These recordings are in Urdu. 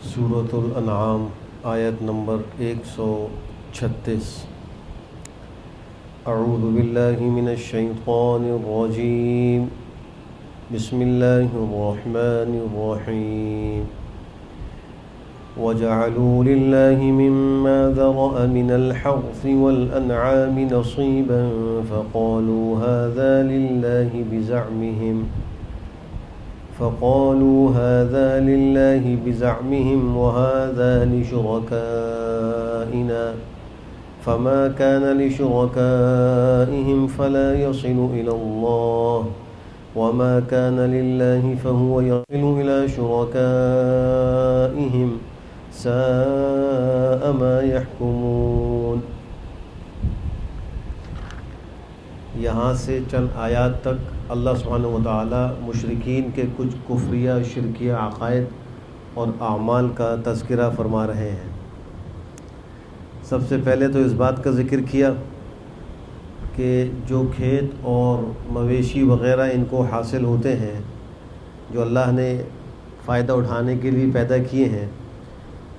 سورۃ الانعام آیت نمبر 136۔ اعوذ باللہ من الشیطان الرجیم، بسم اللہ الرحمن الرحیم۔ وَجَعَلُوا لِلَّهِ مِمَّا ذَرَأَ مِنَ الْحَرْثِ وَالْأَنْعَامِ نَصِيبًا فَقَالُوا هَذَا لِلَّهِ بِزَعْمِهِمْ وَهَذَا لِشُرَكَائِنَا فَمَا كَانَ لِشُرَكَائِهِمْ فَلَا يَصِلُ إِلَى اللَّهِ وَمَا كَانَ لِلَّهِ فَهُوَ يَصِلُ إِلَى شُرَكَائِهِمْ سَاءَ مَا يَحْكُمُونَ۔ یہاں سے چند آیات تک اللہ سبحانہ وتعالی مشرکین کے کچھ کفریہ شرکیہ عقائد اور اعمال کا تذکرہ فرما رہے ہیں۔ سب سے پہلے تو اس بات کا ذکر کیا کہ جو کھیت اور مویشی وغیرہ ان کو حاصل ہوتے ہیں، جو اللہ نے فائدہ اٹھانے کے لیے پیدا کیے ہیں،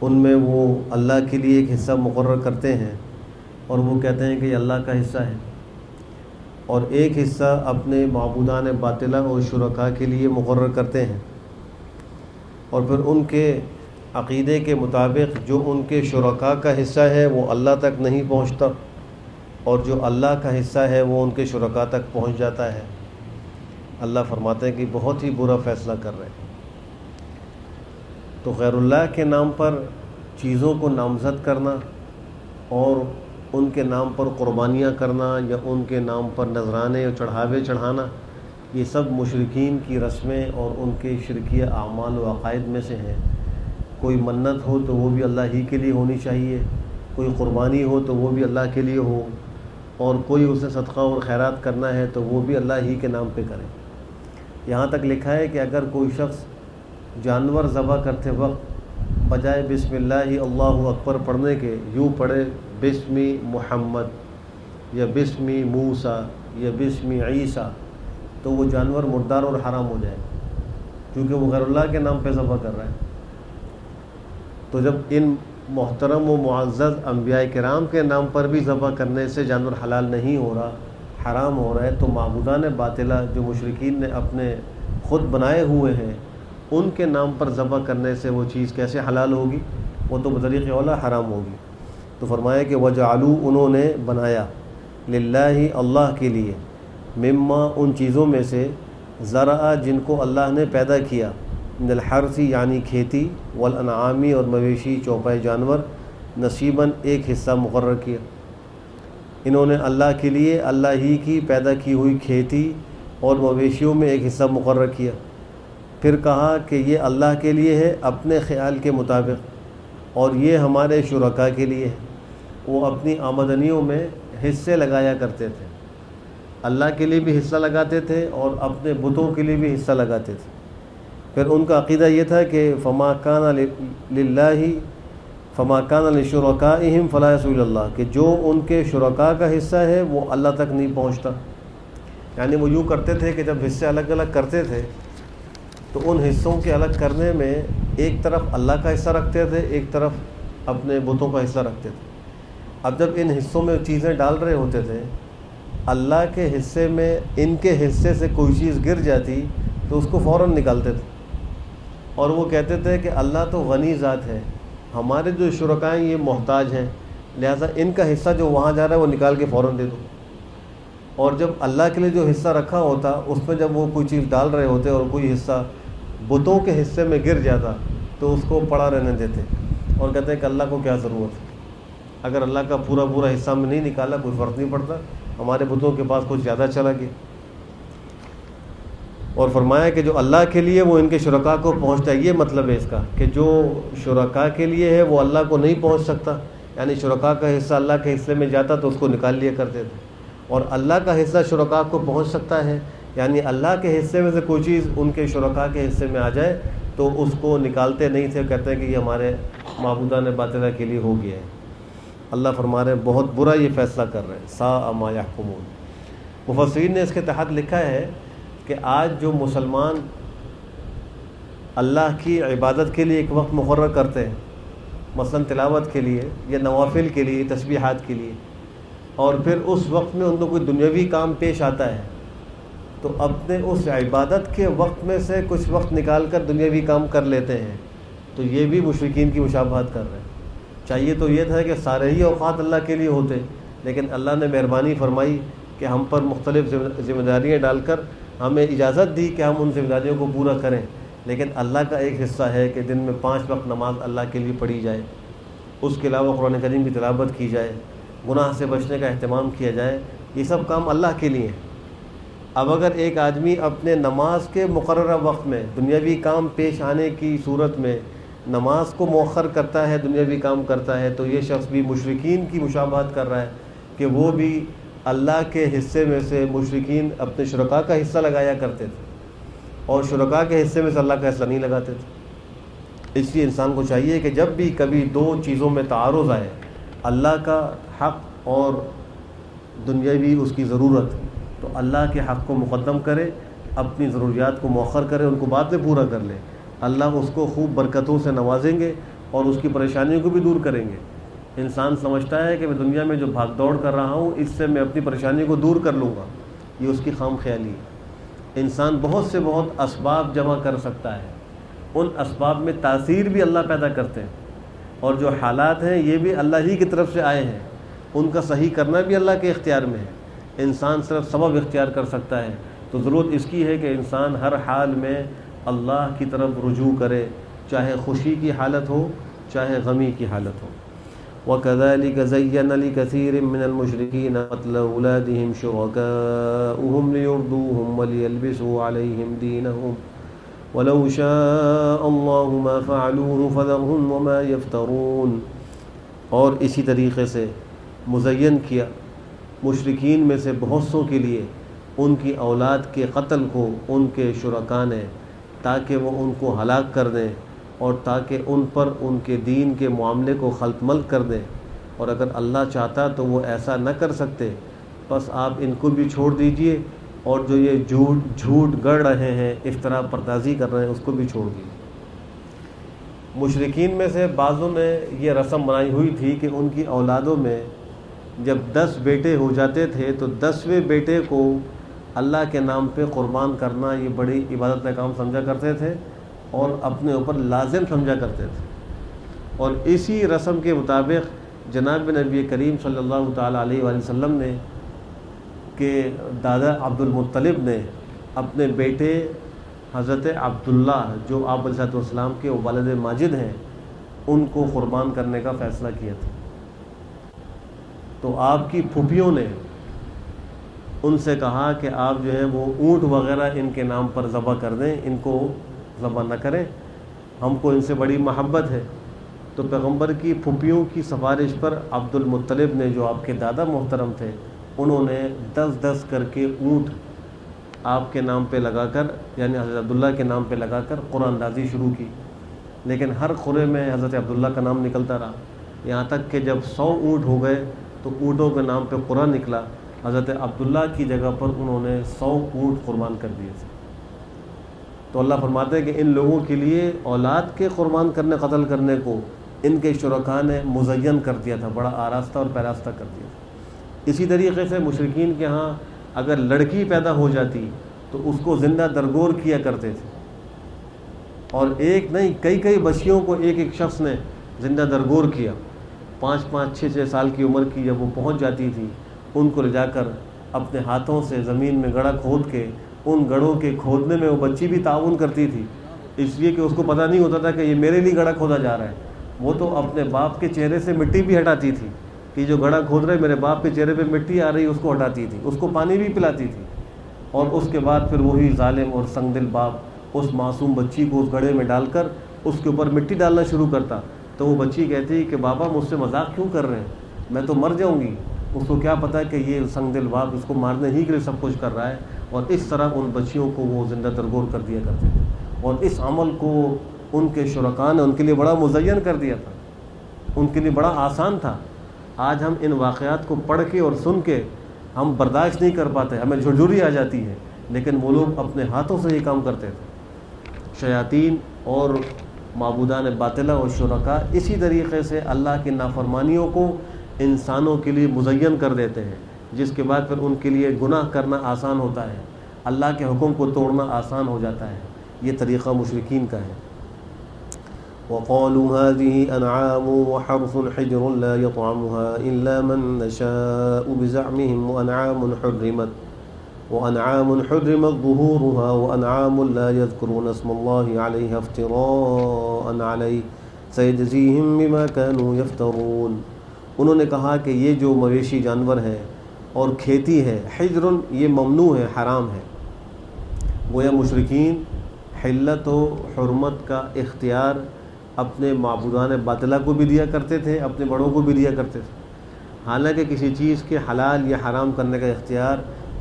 ان میں وہ اللہ کے لیے ایک حصہ مقرر کرتے ہیں اور وہ کہتے ہیں کہ یہ اللہ کا حصہ ہے، اور ایک حصہ اپنے معبودان باطلہ اور شرکاء کے لیے مقرر کرتے ہیں، اور پھر ان کے عقیدے کے مطابق جو ان کے شرکاء کا حصہ ہے وہ اللہ تک نہیں پہنچتا، اور جو اللہ کا حصہ ہے وہ ان کے شرکاء تک پہنچ جاتا ہے۔ اللہ فرماتے ہیں کہ بہت ہی برا فیصلہ کر رہے ہیں۔ تو غیر اللہ کے نام پر چیزوں کو نامزد کرنا اور ان کے نام پر قربانیاں کرنا یا ان کے نام پر نذرانے اور چڑھاوے چڑھانا، یہ سب مشرکین کی رسمیں اور ان کے شرکیہ اعمال و عقائد میں سے ہیں۔ کوئی منت ہو تو وہ بھی اللہ ہی کے لیے ہونی چاہیے، کوئی قربانی ہو تو وہ بھی اللہ کے لیے ہو، اور کوئی اسے صدقہ اور خیرات کرنا ہے تو وہ بھی اللہ ہی کے نام پہ کرے۔ یہاں تک لکھا ہے کہ اگر کوئی شخص جانور ذبح کرتے وقت بجائے بسم اللہ اللہ اکبر پڑھنے کے یوں پڑھے بسم محمد یا بسم موسیٰ یا بسم عیسیٰ، تو وہ جانور مردار اور حرام ہو جائے، کیونکہ وہ غیر اللہ کے نام پہ ذبح کر رہا ہے۔ تو جب ان محترم و معزز انبیاء کرام کے نام پر بھی ذبح کرنے سے جانور حلال نہیں ہو رہا، حرام ہو رہا ہے، تو معبودان باطلہ جو مشرکین نے اپنے خود بنائے ہوئے ہیں ان کے نام پر ذبح کرنے سے وہ چیز کیسے حلال ہوگی؟ وہ تو بطریق اولا حرام ہوگی۔ تو فرمایا کہ وَجَعَلُوا انہوں نے بنایا للہ اللہ کے لیے مما ان چیزوں میں سے زرع جن کو اللہ نے پیدا کیا، من الحرث یعنی کھیتی، والانعامی اور مویشی چوپائے جانور، نصیباً ایک حصہ مقرر کیا۔ انہوں نے اللہ کے لیے اللہ ہی کی پیدا کی ہوئی کھیتی اور مویشیوں میں ایک حصہ مقرر کیا، پھر کہا کہ یہ اللہ کے لیے ہے اپنے خیال کے مطابق، اور یہ ہمارے شرکاء کے لیے ہے۔ وہ اپنی آمدنیوں میں حصے لگایا کرتے تھے، اللہ کے لیے بھی حصہ لگاتے تھے اور اپنے بتوں کے لیے بھی حصہ لگاتے تھے۔ پھر ان کا عقیدہ یہ تھا کہ فما کان لشرکائہم فلا یصل الی اللہ، کہ جو ان کے شرکاء کا حصہ ہے وہ اللہ تک نہیں پہنچتا۔ یعنی وہ یوں کرتے تھے کہ جب حصے الگ الگ کرتے تھے تو ان حصوں کے الگ کرنے میں ایک طرف اللہ کا حصہ رکھتے تھے، ایک طرف اپنے بتوں کا حصہ رکھتے تھے۔ اب جب ان حصوں میں چیزیں ڈال رہے ہوتے تھے، اللہ کے حصے میں ان کے حصے سے کوئی چیز گر جاتی تو اس کو فوراً نکالتے تھے، اور وہ کہتے تھے کہ اللہ تو غنی ذات ہے، ہمارے جو شرکاء ہیں یہ محتاج ہیں، لہٰذا ان کا حصہ جو وہاں جا رہا ہے وہ نکال کے فوراً دے دو۔ اور جب اللہ کے لیے جو حصہ رکھا ہوتا اس میں جب وہ کوئی چیز ڈال رہے ہوتے اور کوئی حصہ بتوں کے حصے میں گر جاتا تو اس کو پڑا رہنے دیتے اور کہتے ہیں کہ اللہ کو کیا ضرورت ہے، اگر اللہ کا پورا حصہ میں نہیں نکالا کوئی فرق نہیں پڑتا، ہمارے بتوں کے پاس کچھ زیادہ چلا گیا۔ اور فرمایا کہ جو اللہ کے لیے وہ ان کے شرکاء کو پہنچتا ہے۔ یہ مطلب ہے اس کا کہ جو شرکاء کے لیے ہے وہ اللہ کو نہیں پہنچ سکتا، یعنی شرکاء کا حصہ اللہ کے حصے میں جاتا تو اس کو نکال لیا کرتے تھے، اور اللہ کا حصہ شرکاء کو پہنچ سکتا ہے، یعنی اللہ کے حصے میں سے کوئی چیز ان کے شرکاء کے حصے میں آ جائے تو اس کو نکالتے نہیں تھے، کہتے ہیں کہ یہ ہمارے معبودان باطلہ کے لیے ہو گیا ہے۔ اللہ فرما رہے ہیں بہت برا یہ فیصلہ کر رہے ہیں، ساء ما یحکمون۔ مفسرین نے اس کے تحت لکھا ہے کہ آج جو مسلمان اللہ کی عبادت کے لیے ایک وقت مقرر کرتے ہیں، مثلا تلاوت کے لیے یا نوافل کے لیے، تسبیحات کے لیے، اور پھر اس وقت میں ان کو کوئی دنیاوی کام پیش آتا ہے تو اپنے اس عبادت کے وقت میں سے کچھ وقت نکال کر دنیاوی کام کر لیتے ہیں، تو یہ بھی مشرکین کی مشابہت کر رہے ہیں۔ چاہیے تو یہ تھا کہ سارے ہی اوقات اللہ کے لیے ہوتے، لیکن اللہ نے مہربانی فرمائی کہ ہم پر مختلف ذمہ داریاں ڈال کر ہمیں اجازت دی کہ ہم ان ذمہ داریوں کو پورا کریں، لیکن اللہ کا ایک حصہ ہے کہ دن میں 5 وقت نماز اللہ کے لیے پڑھی جائے، اس کے علاوہ قرآن کریم کی تلاوت کی جائے، گناہ سے بچنے کا اہتمام کیا جائے، یہ سب کام اللہ کے لیے ہیں۔ اب اگر ایک آدمی اپنے نماز کے مقررہ وقت میں دنیاوی کام پیش آنے کی صورت میں نماز کو مؤخر کرتا ہے، دنیاوی کام کرتا ہے، تو یہ شخص بھی مشرکین کی مشابہت کر رہا ہے کہ وہ بھی اللہ کے حصے میں سے مشرکین اپنے شرکاء کا حصہ لگایا کرتے تھے اور شرکاء کے حصے میں سے اللہ کا حصہ نہیں لگاتے تھے۔ اس لیے انسان کو چاہیے کہ جب بھی کبھی دو چیزوں میں تعارض آئے، اللہ کا حق اور دنیاوی اس کی ضرورت، تو اللہ کے حق کو مقدم کرے، اپنی ضروریات کو مؤخر کرے، ان کو بعد میں پورا کر لے۔ اللہ اس کو خوب برکتوں سے نوازیں گے اور اس کی پریشانیوں کو بھی دور کریں گے۔ انسان سمجھتا ہے کہ میں دنیا میں جو بھاگ دوڑ کر رہا ہوں اس سے میں اپنی پریشانیوں کو دور کر لوں گا، یہ اس کی خام خیالی ہے۔ انسان بہت سے بہت اسباب جمع کر سکتا ہے، ان اسباب میں تاثیر بھی اللہ پیدا کرتے ہیں، اور جو حالات ہیں یہ بھی اللہ ہی کی طرف سے آئے ہیں، ان کا صحیح کرنا بھی اللہ کے اختیار میں ہے۔ انسان صرف سبب اختیار کر سکتا ہے، تو ضرورت اس کی ہے کہ انسان ہر حال میں اللہ کی طرف رجوع کرے، چاہے خوشی کی حالت ہو چاہے غمی کی حالت ہو۔ وَكَذَلِكَ زَيَّنَ لِكَثِيرٍ مِّنَ الْمُشْرِكِينَ قَتْلَ أَوْلَادِهِمْ شُرَكَاؤُهُمْ لِيُرْدُوهُمْ وَلِيَلْبِسُوا عَلَيْهِمْ دِينَهُمْ وَلَوْ شَاءَ اللَّهُ مَا فَعَلُوهُ فَذَرْهُمْ وَمَا يَفْتَرُونَ۔ اور اسی طریقے سے مزین کیا مشرکین میں سے بہت سوں کے لیے ان کی اولاد کے قتل کو ان کے شرکاء نے، تاکہ وہ ان کو ہلاک کر دیں اور تاکہ ان پر ان کے دین کے معاملے کو خلط ملط کر دیں، اور اگر اللہ چاہتا تو وہ ایسا نہ کر سکتے، بس آپ ان کو بھی چھوڑ دیجئے، اور جو یہ جھوٹ گڑ رہے ہیں، افتراء پردازی کر رہے ہیں، اس کو بھی چھوڑ دیجئے۔ مشرکین میں سے بعضوں نے یہ رسم بنائی ہوئی تھی کہ ان کی اولادوں میں جب 10 بیٹے ہو جاتے تھے تو 10ویں بیٹے کو اللہ کے نام پہ قربان کرنا یہ بڑی عبادت کا کام سمجھا کرتے تھے اور اپنے اوپر لازم سمجھا کرتے تھے، اور اسی رسم کے مطابق جناب نبی کریم صلی اللہ تعالیٰ علیہ وآلہ وسلم نے کہ دادا عبد المطلب نے اپنے بیٹے حضرت عبداللہ جو آپ علیہ السلام کے والد ماجد ہیں ان کو قربان کرنے کا فیصلہ کیا تھا۔ تو آپ کی پھوپھیوں نے ان سے کہا کہ آپ جو ہے وہ اونٹ وغیرہ ان کے نام پر ذبح کر دیں، ان کو ذبح نہ کریں، ہم کو ان سے بڑی محبت ہے۔ تو پیغمبر کی پھوپھیوں کی سفارش پر عبد المطلب نے جو آپ کے دادا محترم تھے، انہوں نے 10 کر کے اونٹ آپ کے نام پہ لگا کر، یعنی حضرت عبداللہ کے نام پہ لگا کر قرآن اندازی شروع کی، لیکن ہر خورے میں حضرت عبداللہ کا نام نکلتا رہا، یہاں تک کہ جب 100 اونٹ ہو گئے تو اونٹوں کے نام پہ قرآن نکلا۔ حضرت عبداللہ کی جگہ پر انہوں نے 100 اونٹ قربان کر دیے تھے۔ تو اللہ فرماتے ہیں کہ ان لوگوں کے لیے اولاد کے قربان کرنے، قتل کرنے کو ان کے شرکاء نے مزین کر دیا تھا، بڑا آراستہ اور پیراستہ کر دیا تھا۔ اسی طریقے سے مشرکین کے ہاں اگر لڑکی پیدا ہو جاتی تو اس کو زندہ درگور کیا کرتے تھے، اور ایک نہیں کئی بچیوں کو ایک شخص نے زندہ درگور کیا۔ 5 6 سال کی عمر کی جب وہ پہنچ جاتی تھی، ان کو لے جا کر اپنے ہاتھوں سے زمین میں گڑھا کھود کے ان گڑھوں کے کھودنے میں وہ بچی بھی تعاون کرتی تھی، اس لیے کہ اس کو پتہ نہیں ہوتا تھا کہ یہ میرے لیے گڑھا کھودا جا رہا ہے۔ وہ تو اپنے باپ کے چہرے سے مٹی بھی ہٹاتی تھی کہ جو گڑھا کھود رہے میرے باپ کے چہرے پہ مٹی آ رہی، اس کو ہٹاتی تھی، اس کو پانی بھی پلاتی تھی، اور اس کے بعد پھر وہی ظالم اور سنگ دل باپ اس معصوم بچی کو اس گڑھے میں ڈال کر اس کے اوپر مٹی ڈالنا شروع کرتا، تو وہ بچی کہتی کہ بابا مجھ سے مذاق کیوں کر رہے ہیں، میں تو مر جاؤں گی۔ اس کو کیا پتہ کہ یہ سنگ دل باپ اس کو مارنے ہی کے لیے سب کچھ کر رہا ہے، اور اس طرح ان بچیوں کو وہ زندہ درگور کر دیا کرتے تھے، اور اس عمل کو ان کے شرکاء نے ان کے لیے بڑا مزین کر دیا تھا، ان کے لیے بڑا آسان تھا۔ آج ہم ان واقعات کو پڑھ کے اور سن کے ہم برداشت نہیں کر پاتے، ہمیں جھرجھری آ جاتی ہے، لیکن وہ لوگ اپنے ہاتھوں سے یہ کام کرتے تھے۔ شیاطین اور معبودان باطلہ و شرکا اسی طریقے سے اللہ کی نافرمانیوں کو انسانوں کے لیے مزین کر دیتے ہیں، جس کے بعد پھر ان کے لیے گناہ کرنا آسان ہوتا ہے، اللہ کے حکم کو توڑنا آسان ہو جاتا ہے۔ یہ طریقہ مشرکین کا ہے۔ وَقَالُوا هَٰذِهِ أَنْعَامٌ وَحَرْثٌ حِجْرٌ لَا يَطْعَمُهَا إِلَّا مَن نَّشَاءُ بِزَعْمِهِمْ وَأَنْعَامٌ حُرِّمَتْ ظُهُورُهَا وَأَنْعَامٌ لَا يَذْكُرُونَ اسْمَ اللَّهِ عَلَيْهَا افْتِرَاءً عَلَيْهِ سَيَجْزِيهِم بِمَا كَانُوا يَفْتَرُونَ۔ انہوں نے کہا کہ یہ جو مویشی جانور ہے اور کھیتی ہے، حجر یہ ممنوع ہے، حرام ہے۔ گویا مشرکین حلت و حرمت کا اختیار اپنے معبودان باطلہ کو بھی دیا کرتے تھے، اپنے بڑوں کو بھی دیا کرتے تھے، حالانکہ کسی چیز کے حلال یا حرام کرنے کا اختیار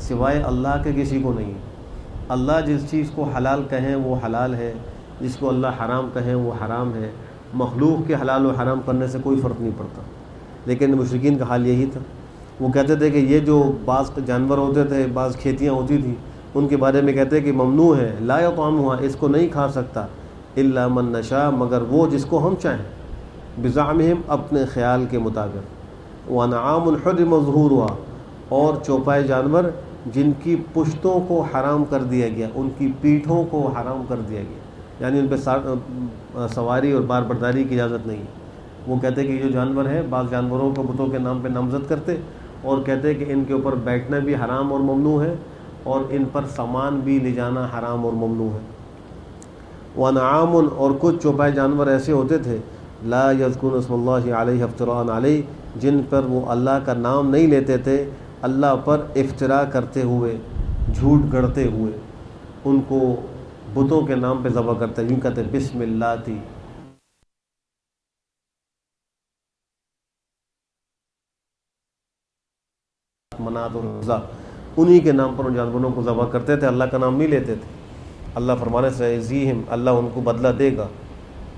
سوائے اللہ کے کسی کو نہیں۔ اللہ جس چیز کو حلال کہیں وہ حلال ہے، جس کو اللہ حرام کہیں وہ حرام ہے۔ مخلوق کے حلال و حرام کرنے سے کوئی فرق نہیں پڑتا، لیکن مشرکین کا حال یہی تھا۔ وہ کہتے تھے کہ یہ جو بعض جانور ہوتے تھے، بعض کھیتیاں ہوتی تھیں، ان کے بارے میں کہتے ہیں کہ ممنوع ہے، لا یطعمھا، اس کو نہیں کھا سکتا، الا من نشاء، مگر وہ جس کو ہم چاہیں، بزعمہم، اپنے خیال کے مطابق، وانعام حرم ظہورھا، اور چوپائے جانور جن کی پشتوں کو حرام کر دیا گیا، ان کی پیٹھوں کو حرام کر دیا گیا، یعنی ان پہ سواری اور بار برداری کی اجازت نہیں۔ وہ کہتے ہیں کہ یہ جو جانور ہے، بعض جانوروں کو بتوں کے نام پہ نامزد کرتے اور کہتے ہیں کہ ان کے اوپر بیٹھنا بھی حرام اور ممنوع ہے، اور ان پر سامان بھی لے جانا حرام اور ممنوع ہے۔ وانعام، اور کچھ چوپائے جانور ایسے ہوتے تھے، لا یذکرون اسم اللہ علیہ افتراء علیہ، جن پر وہ اللہ کا نام نہیں لیتے تھے، اللہ پر افتراء کرتے ہوئے، جھوٹ گڑھتے ہوئے، ان کو بتوں کے نام پہ ذبح کرتے، یوں کہتے بسم اللہ تھی، منات اور عزا، انہی کے نام پر ان جانوروں کو ذبح کرتے تھے، اللہ کا نام نہیں لیتے تھے۔ اللہ فرمانے سے عزیہم، اللہ ان کو بدلہ دے گا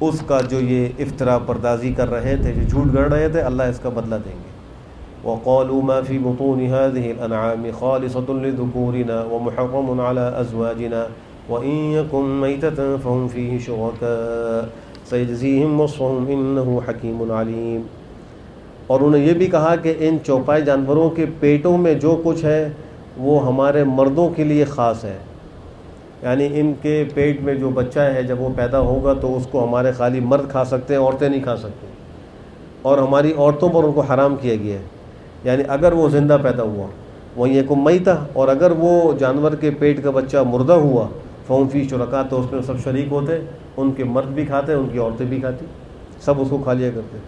اس کا جو یہ افتراء پردازی کر رہے تھے، جو جھوٹ گڑھ رہے تھے، اللہ اس کا بدلہ دیں گے۔ وَقَالُوا مَا فِي بُطُونِ هَٰذِهِ الْأَنْعَامِ خَالِصَةٌ لِّذُكُورِنَا وَمُحَرَّمٌ عَلَىٰ أَزْوَاجِنَا وَإِن يَكُن مَيْتَةً فَهُمْ فِيهِ شُرَكَاءُ سَيَجْزِيهِمْ وَصْفَهُمْ إِنَّهُ حَكِيمٌ عَلِيمٌ۔ اور انہوں نے یہ بھی کہا کہ ان چوپائے جانوروں کے پیٹوں میں جو کچھ ہے وہ ہمارے مردوں کے لیے خاص ہے، یعنی ان کے پیٹ میں جو بچہ ہے جب وہ پیدا ہوگا تو اس کو ہمارے خالی مرد کھا سکتے ہیں، عورتیں نہیں کھا سکتے، اور ہماری عورتوں پر ان کو حرام کیا گیا ہے، یعنی اگر وہ زندہ پیدا ہوا، وہیں یکم میتہ، اور اگر وہ جانور کے پیٹ کا بچہ مردہ ہوا، فہم فی شرکا، تو اس میں سب شریک ہوتے، ان کے مرد بھی کھاتے، ان کی عورتیں بھی کھاتی، سب اس کو کھا لیا کرتے۔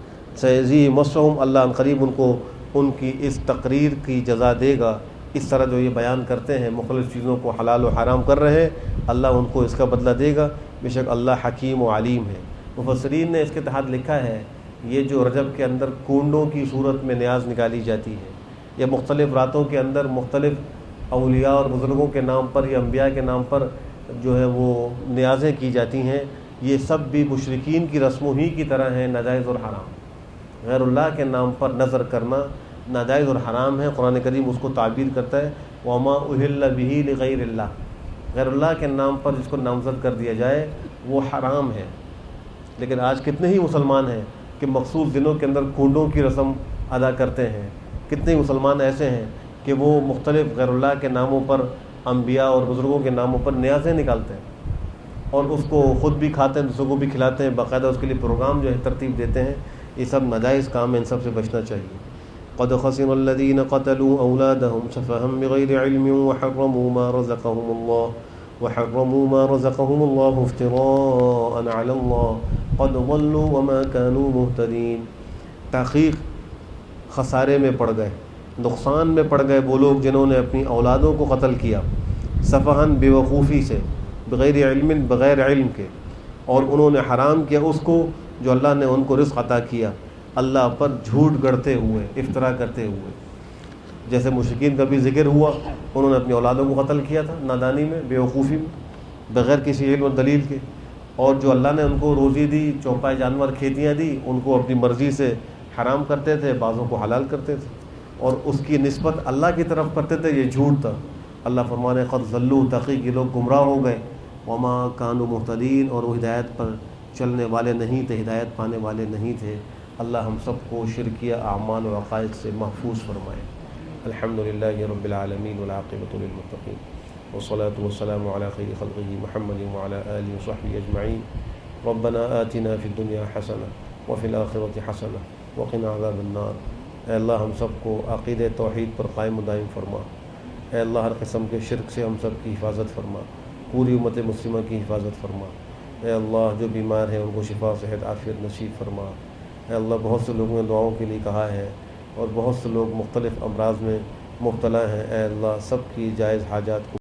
سیزی مسہم، اللہ ان قریب ان کو ان کی اس تقریر کی جزا دے گا، اس طرح جو یہ بیان کرتے ہیں مختلف چیزوں کو حلال و حرام کر رہے ہیں، اللہ ان کو اس کا بدلہ دے گا، بے شک اللہ حکیم و علیم ہے۔ مفسرین نے اس کے تحت لکھا ہے، یہ جو رجب کے اندر کنڈوں کی صورت میں نیاز نکالی جاتی ہے، یا مختلف راتوں کے اندر مختلف اولیاء اور بزرگوں کے نام پر یا انبیاء کے نام پر جو ہے وہ نیازیں کی جاتی ہیں، یہ سب بھی مشرکین کی رسموں ہی کی طرح ہیں، ناجائز اور حرام۔ غیر اللہ کے نام پر نظر کرنا ناجائز اور حرام ہے۔ قرآن کریم اس کو تعبیر کرتا ہے وما اہل بہ لغیر اللہ، غیر اللہ کے نام پر جس کو نامزد کر دیا جائے وہ حرام ہے۔ لیکن آج کتنے ہی مسلمان ہیں کہ مخصوص دنوں کے اندر کنڈوں کی رسم ادا کرتے ہیں، کتنے ہی مسلمان ایسے ہیں کہ وہ مختلف غیر اللہ کے ناموں پر، انبیاء اور بزرگوں کے ناموں پر نیازیں نکالتے ہیں، اور اس کو خود بھی کھاتے ہیں، دوسروں کو بھی کھلاتے ہیں، باقاعدہ اس کے لیے پروگرام جو ہے ترتیب دیتے ہیں۔ یہ سب ناجائز کام ہے، ان سب سے بچنا چاہیے۔ قد خسر الذين قتلوا أولادهم سفها بغير علم وحرموا ما رزقهم الله افتراء على الله قد ضلوا وما كانوا مهتدين۔ تحقیق خسارے میں پڑ گئے، نقصان میں پڑ گئے وہ لوگ جنہوں نے اپنی اولادوں کو قتل کیا، سفہاً بے وقوفی سے، بغیر علم، بغیر علم کے، اور انہوں نے حرام کیا اس کو جو اللہ نے ان کو رزق عطا کیا، اللہ پر جھوٹ گڑھتے ہوئے، افتراء کرتے ہوئے۔ جیسے مشرکین کا بھی ذکر ہوا، انہوں نے اپنی اولادوں کو قتل کیا تھا نادانی میں، بے وقوفی میں، بغیر کسی علم و دلیل کے، اور جو اللہ نے ان کو روزی دی، چوپائے جانور کھیتیاں دی، ان کو اپنی مرضی سے حرام کرتے تھے، بعضوں کو حلال کرتے تھے، اور اس کی نسبت اللہ کی طرف کرتے تھے، یہ جھوٹ تھا۔ اللہ فرمانے قد ضلوا، تحقیق یہ لوگ گمراہ ہو گئے، وما کانوا مہتدین، اور وہ ہدایت پر چلنے والے نہیں تھے، ہدایت پانے والے نہیں تھے۔ اللہ ہم سب کو شرکیہ اعمال و عقائد سے محفوظ فرمائے۔ الحمدللہ رب العالمین والعاقبۃ للمتقین، والصلاة والسلام علی خیر خلقہ محمد وعلی آلہ وصحبہ اجمعین۔ ربنا آتنا فی الدنیا حسنہ وفی الآخرۃ حسنہ وقنا عذاب النار۔ اے اللہ ہم سب کو عقیدہ توحید پر قائم و دائم فرما۔ اے اللہ ہر قسم کے شرک سے ہم سب کی حفاظت فرما، پوری امت مسلمہ کی حفاظت فرما۔ اے اللہ جو بیمار ہیں ان کو شفا صحت عافیت نصیب فرما۔ اے اللہ بہت سے لوگوں نے دعاؤں کے لیے کہا ہے اور بہت سے لوگ مختلف امراض میں مبتلا ہیں، اے اللہ سب کی جائز حاجات کو